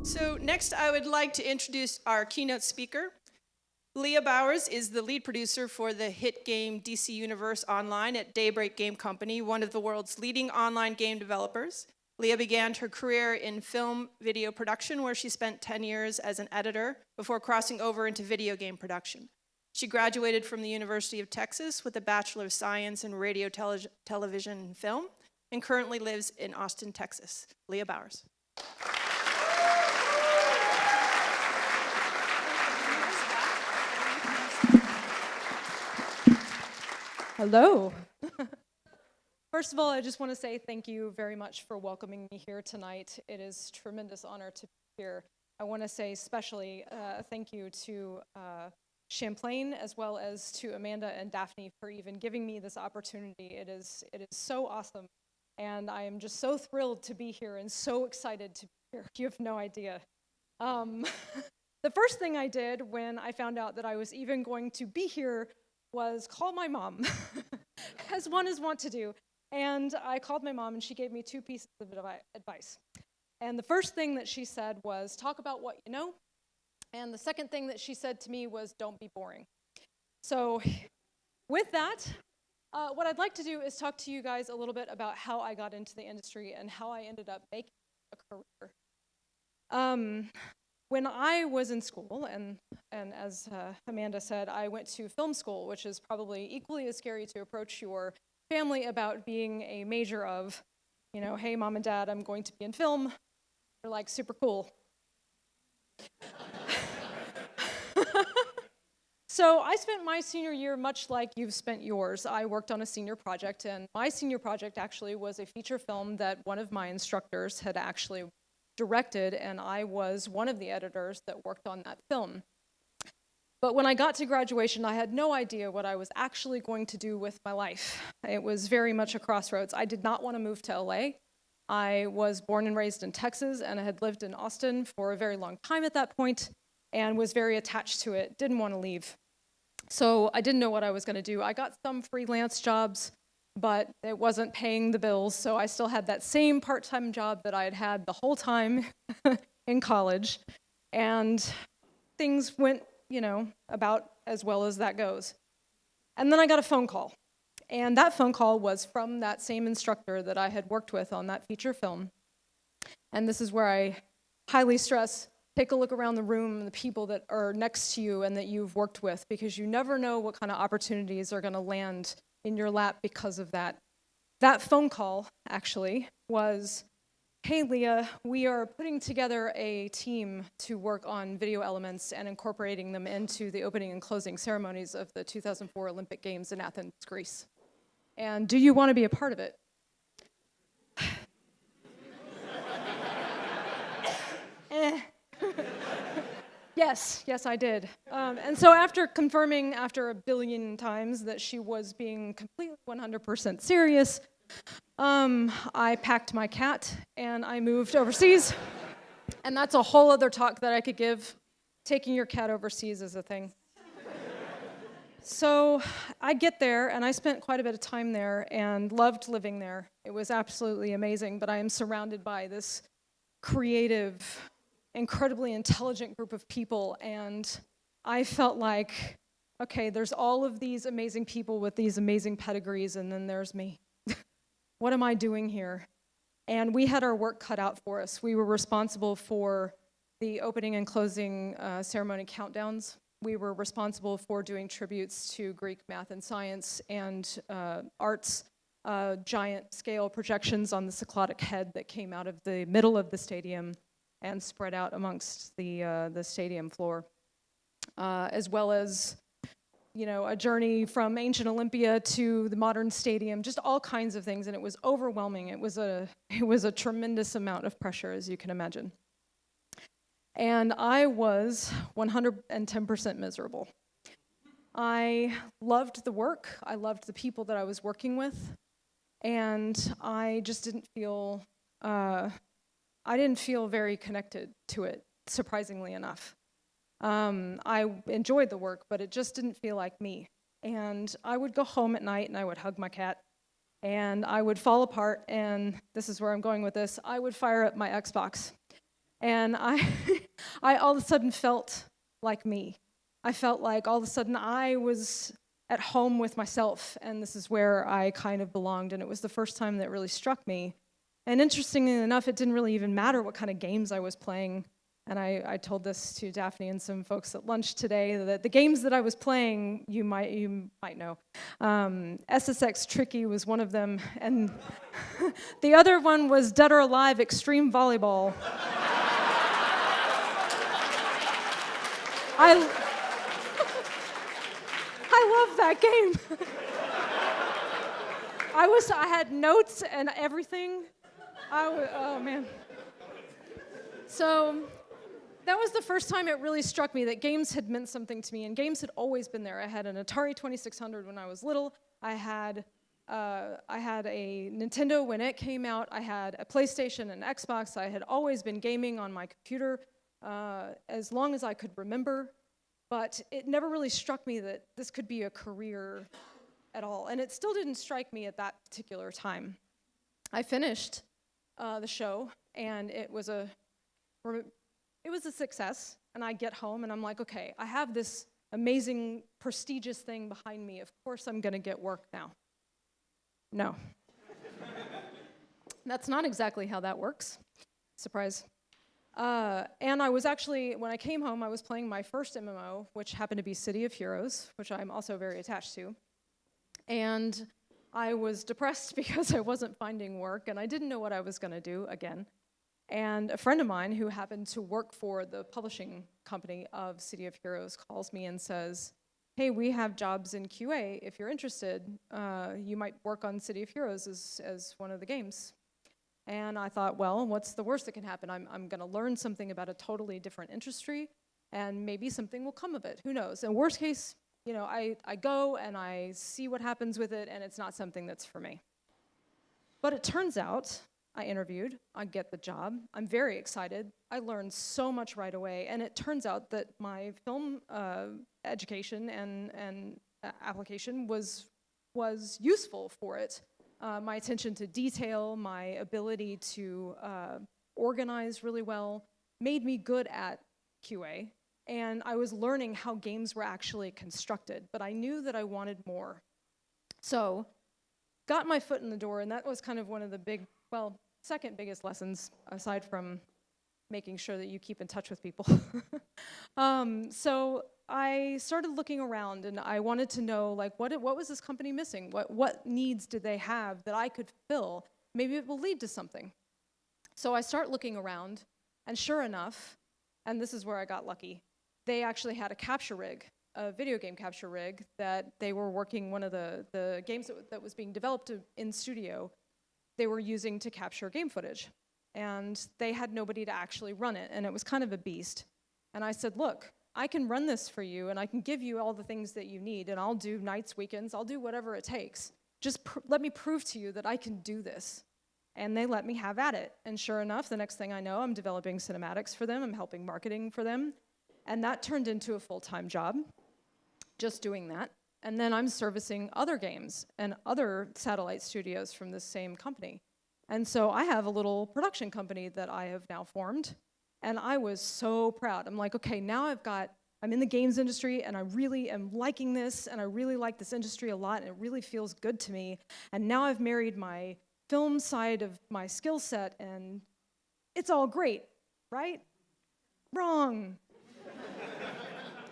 So next I would like to introduce our keynote speaker. Leah Bowers is the lead producer for the hit game DC Universe Online at Daybreak Game Company, one of the world's leading online game developers. Leah began her career in film video production, where she spent 10 years as an editor before crossing over into video game production. She graduated from the University of Texas with a Bachelor of Science in Radio, Television, and Film, and currently lives in Austin, Texas. Leah Bowers. Hello. First of all, I just want to say thank you very much for welcoming me here tonight. It is a tremendous honor to be here. I want to say especially thank you to Champlain, as well as to Amanda and Daphne for even giving me this opportunity. It is so awesome, and I am just so thrilled to be here and so excited to be here. You have no idea. The first thing I did when I found out that I was even going to be here was call my mom, as one is wont to do. And I called my mom, and she gave me two pieces of advice. And the first thing that she said was, talk about what you know. And the second thing that she said to me was, don't be boring. So with that, what I'd like to do is talk to you guys a little bit about how I got into the industry and how I ended up making a career. When I was in school, and as Amanda said, I went to film school, which is probably equally as scary to approach your family about being a major of, hey, mom and dad, I'm going to be in film. They're like, super cool. So I spent my senior year much like you've spent yours. I worked on a senior project, and my senior project actually was a feature film that one of my instructors had actually directed, and I was one of the editors that worked on that film. But when I got to graduation, I had no idea what I was actually going to do with my life. It was very much a crossroads. I did not want to move to LA. I was born and raised in Texas, and I had lived in Austin for a very long time at that point, and was very attached to it, didn't want to leave. So I didn't know what I was going to do. I got some freelance jobs, but it wasn't paying the bills, so I still had that same part-time job that I had had the whole time in college, and things went, about as well as that goes. And then I got a phone call, and that phone call was from that same instructor that I had worked with on that feature film. And this is where I highly stress, take a look around the room and the people that are next to you and that you've worked with, because you never know what kind of opportunities are going to land in your lap because of that. That phone call, actually, was, hey, Leah, we are putting together a team to work on video elements and incorporating them into the opening and closing ceremonies of the 2004 Olympic Games in Athens, Greece. And do you want to be a part of it? Yes, I did. And so after confirming after a billion times that she was being completely 100% serious, I packed my cat and I moved overseas. And that's a whole other talk that I could give. Taking your cat overseas is a thing. So I get there, and I spent quite a bit of time there and loved living there. It was absolutely amazing, but I am surrounded by this creative, incredibly intelligent group of people, and I felt like, okay, there's all of these amazing people with these amazing pedigrees, and then there's me. What am I doing here? And we had our work cut out for us. We were responsible for the opening and closing ceremony countdowns. We were responsible for doing tributes to Greek math and science and arts, giant scale projections on the cyclotic head that came out of the middle of the stadium and spread out amongst the stadium floor, as well as a journey from ancient Olympia to the modern stadium, just all kinds of things, and it was overwhelming. It was a tremendous amount of pressure, as you can imagine. And I was 110% miserable. I loved the work, I loved the people that I was working with, and I just didn't feel, very connected to it, surprisingly enough. I enjoyed the work, but it just didn't feel like me. And I would go home at night and I would hug my cat, and I would fall apart, and this is where I'm going with this, I would fire up my Xbox. And I all of a sudden felt like me. I felt like all of a sudden I was at home with myself, and this is where I kind of belonged, and it was the first time that really struck me. And interestingly enough, it didn't really even matter what kind of games I was playing. And I told this to Daphne and some folks at lunch today, that the games that I was playing, you might know. SSX Tricky was one of them, and the other one was Dead or Alive Extreme Volleyball. I love that game. I had notes and everything. Oh man. So that was the first time it really struck me that games had meant something to me, and games had always been there. I had an Atari 2600 when I was little. I had a Nintendo when it came out. I had a PlayStation and Xbox. I had always been gaming on my computer as long as I could remember, but it never really struck me that this could be a career at all, and it still didn't strike me at that particular time. I finished the show, and it was a success, and I get home, and I'm like, okay, I have this amazing, prestigious thing behind me. Of course I'm going to get work now. No. That's not exactly how that works. Surprise. And I was actually, when I came home, I was playing my first MMO, which happened to be City of Heroes, which I'm also very attached to. And I was depressed because I wasn't finding work, and I didn't know what I was going to do again. And a friend of mine who happened to work for the publishing company of City of Heroes calls me and says, hey, we have jobs in QA. If you're interested, you might work on City of Heroes as one of the games. And I thought, well, what's the worst that can happen? I'm going to learn something about a totally different industry, and maybe something will come of it. Who knows? And worst case, you know, I go and I see what happens with it, and it's not something that's for me. But it turns out, I interviewed, I get the job, I'm very excited, I learned so much right away, and it turns out that my film education and application was useful for it. My attention to detail, my ability to organize really well, made me good at QA, and I was learning how games were actually constructed, but I knew that I wanted more. So, got my foot in the door, and that was kind of one of the big, well, second biggest lessons, aside from making sure that you keep in touch with people. So I started looking around, and I wanted to know, like, what was this company missing? What needs did they have that I could fill? Maybe it will lead to something. So I start looking around, and sure enough, and this is where I got lucky, they actually had a capture rig, a video game capture rig, that they were working, one of the games that was being developed in studio, they were using to capture game footage. And they had nobody to actually run it, and it was kind of a beast. And I said, look, I can run this for you, and I can give you all the things that you need, and I'll do nights, weekends, I'll do whatever it takes. Just let me prove to you that I can do this. And they let me have at it. And sure enough, the next thing I know, I'm developing cinematics for them, I'm helping marketing for them, and that turned into a full-time job, just doing that. And then I'm servicing other games and other satellite studios from this same company. And so I have a little production company that I have now formed, and I was so proud. I'm like, okay, now I'm in the games industry, and I really am liking this, and I really like this industry a lot, and it really feels good to me. And now I've married my film side of my skill set, and it's all great, right? Wrong.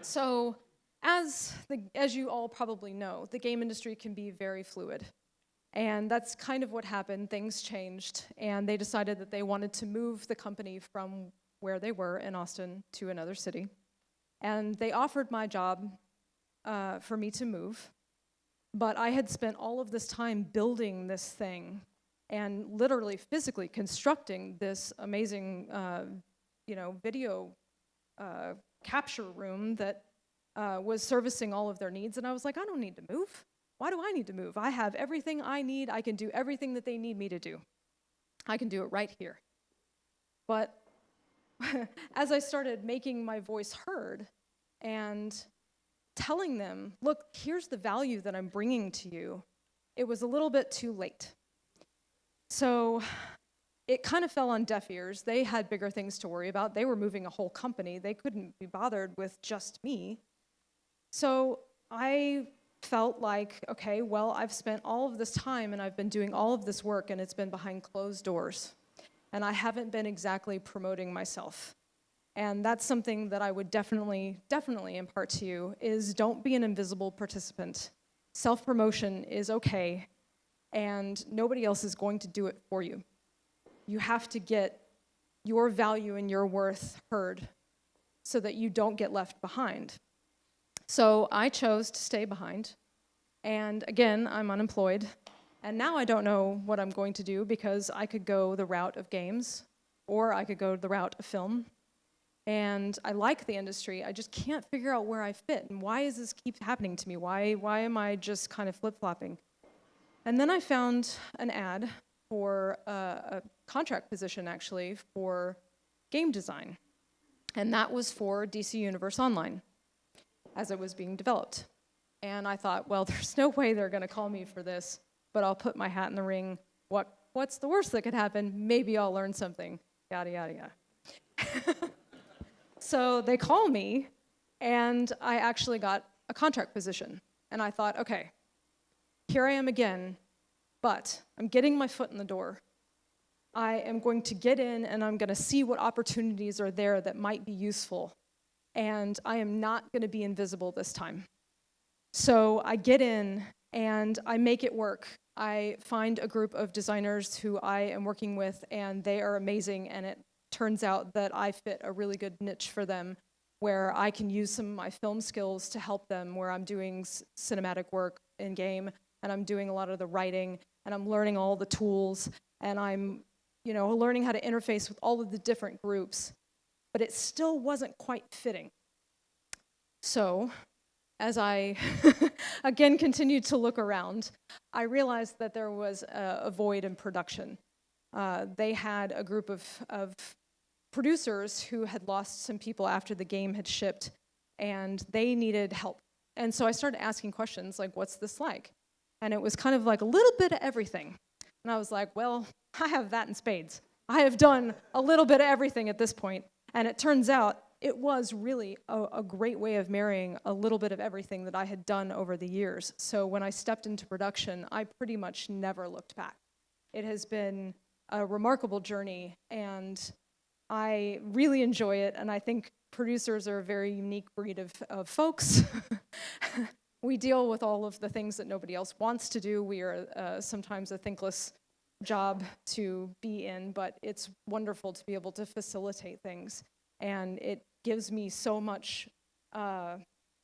So, as you all probably know, the game industry can be very fluid. And that's kind of what happened. Things changed, and they decided that they wanted to move the company from where they were in Austin to another city. And they offered my job for me to move, but I had spent all of this time building this thing and literally physically constructing this amazing video capture room that was servicing all of their needs, and I was like, I don't need to move. Why do I need to move? I have everything I need. I can do everything that they need me to do. I can do it right here. But as I started making my voice heard and telling them, look, here's the value that I'm bringing to you, it was a little bit too late. So it kind of fell on deaf ears. They had bigger things to worry about. They were moving a whole company. They couldn't be bothered with just me. So I felt like, okay, well, I've spent all of this time and I've been doing all of this work and it's been behind closed doors. And I haven't been exactly promoting myself. And that's something that I would definitely impart to you, is don't be an invisible participant. Self-promotion is okay, and nobody else is going to do it for you. You have to get your value and your worth heard so that you don't get left behind. So I chose to stay behind, and again, I'm unemployed, and now I don't know what I'm going to do, because I could go the route of games, or I could go the route of film. And I like the industry, I just can't figure out where I fit, and why does this keep happening to me? Why am I just kind of flip-flopping? And then I found an ad for a contract position, actually, for game design. And that was for DC Universe Online, as it was being developed. And I thought, well, there's no way they're gonna call me for this, but I'll put my hat in the ring. What's the worst that could happen? Maybe I'll learn something, yada, yada, yada. So they call me, and I actually got a contract position. And I thought, okay, here I am again, but I'm getting my foot in the door. I am going to get in, and I'm gonna see what opportunities are there that might be useful. And I am not gonna be invisible this time. So I get in, and I make it work. I find a group of designers who I am working with, and they are amazing, and it turns out that I fit a really good niche for them, where I can use some of my film skills to help them, where I'm doing cinematic work in game, and I'm doing a lot of the writing, and I'm learning all the tools, and I'm, learning how to interface with all of the different groups, but it still wasn't quite fitting. So, as I, again, continued to look around, I realized that there was a void in production. They had a group of producers who had lost some people after the game had shipped, and they needed help. And so I started asking questions like, what's this like? And it was kind of like a little bit of everything. And I was like, well, I have that in spades. I have done a little bit of everything at this point. And it turns out it was really a great way of marrying a little bit of everything that I had done over the years. So when I stepped into production, I pretty much never looked back. It has been a remarkable journey, and I really enjoy it, and I think producers are a very unique breed of folks. We deal with all of the things that nobody else wants to do. We are sometimes a thankless job to be in, but it's wonderful to be able to facilitate things. And it gives me so much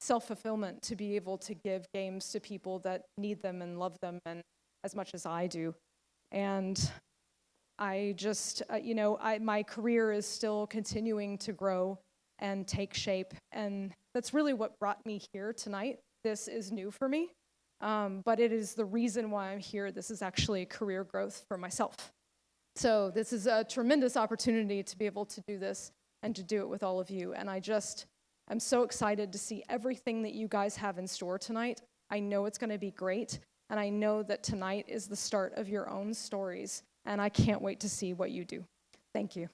self-fulfillment to be able to give games to people that need them and love them, and as much as I do. And I just, my career is still continuing to grow and take shape, and that's really what brought me here tonight. This is new for me, but it is the reason why I'm here. This is actually career growth for myself. So this is a tremendous opportunity to be able to do this and to do it with all of you, and I'm so excited to see everything that you guys have in store tonight. I know it's gonna be great, and I know that tonight is the start of your own stories, and I can't wait to see what you do. Thank you.